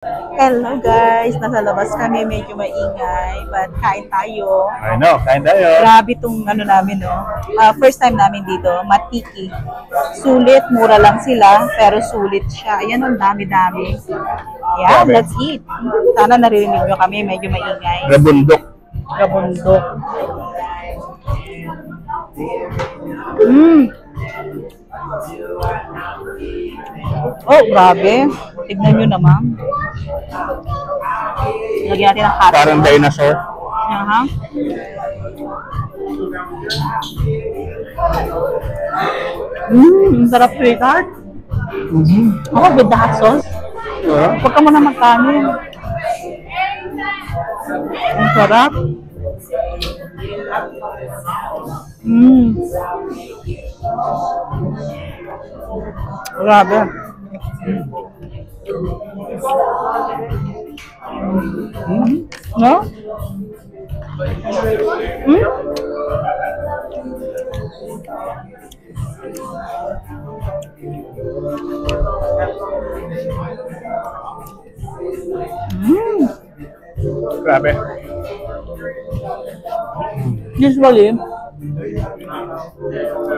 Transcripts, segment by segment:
Hello guys, nasa labas kami, medyo maingay, but kain tayo. I know, kain tayo. Grabe tong ano namin, no? First time namin dito, Matiki. Sulit, mura lang sila, pero sulit siya. Ayan, ang dami-dami. Yeah, Grabe. let's eat. Sana narinig nyo kami, medyo maingay. Rabundok. Gabundok. Mmm. Oh, grabe. Tignan nyo naman. Lagyan natin ng hot Parang sauce. dinosaur. Aha. Sarap sweetheart. Oh, with the hot sauce. Huwag ka muna magkanin. Ang sarap. Grabe. No? Grabe. Usually,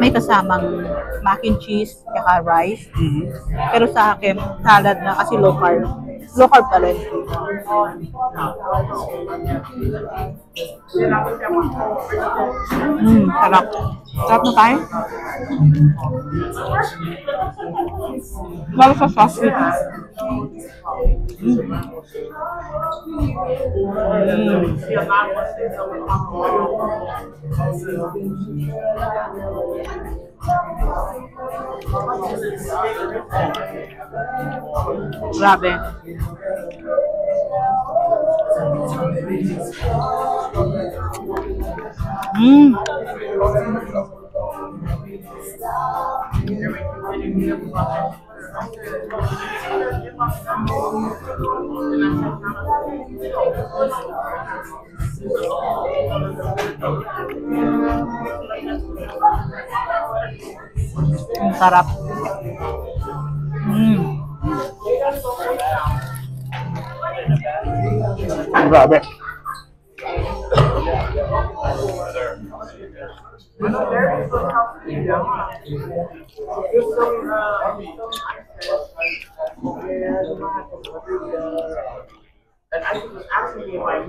may kasamang mac and cheese at rice. Pero sa akin, salad na kasi low carb. Low carb pala. Sarap. Sarap na tayo. Lalo sa sauce. Grabe. Ang sarap. Grabe.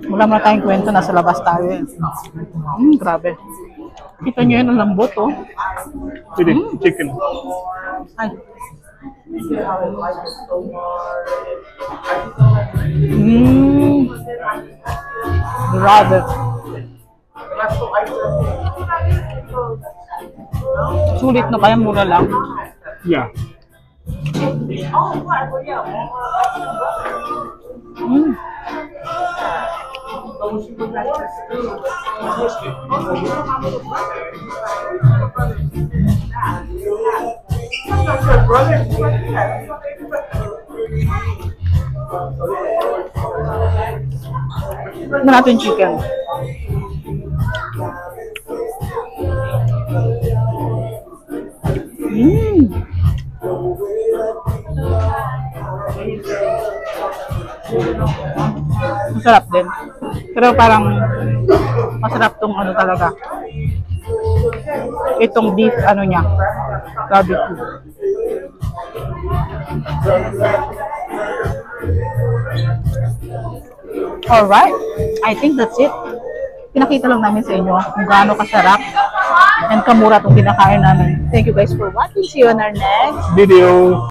Wala mo na tayong kwento, nasa labas tayo eh. Grabe. Kita nyo yun, ang lambot oh. Pwede, chicken. Ay. Grabe. Sulit na kaya, mura lang. Yeah. Tignan natin chicken. Masarap din. Pero parang masarap tong ano talaga. Itong beef ano niya. Barbecue. Alright. I think that's it. Pinakita lang namin sa inyo kung gaano kasarap and kamura itong kinakain namin. Thank you guys for watching. See you on our next Video.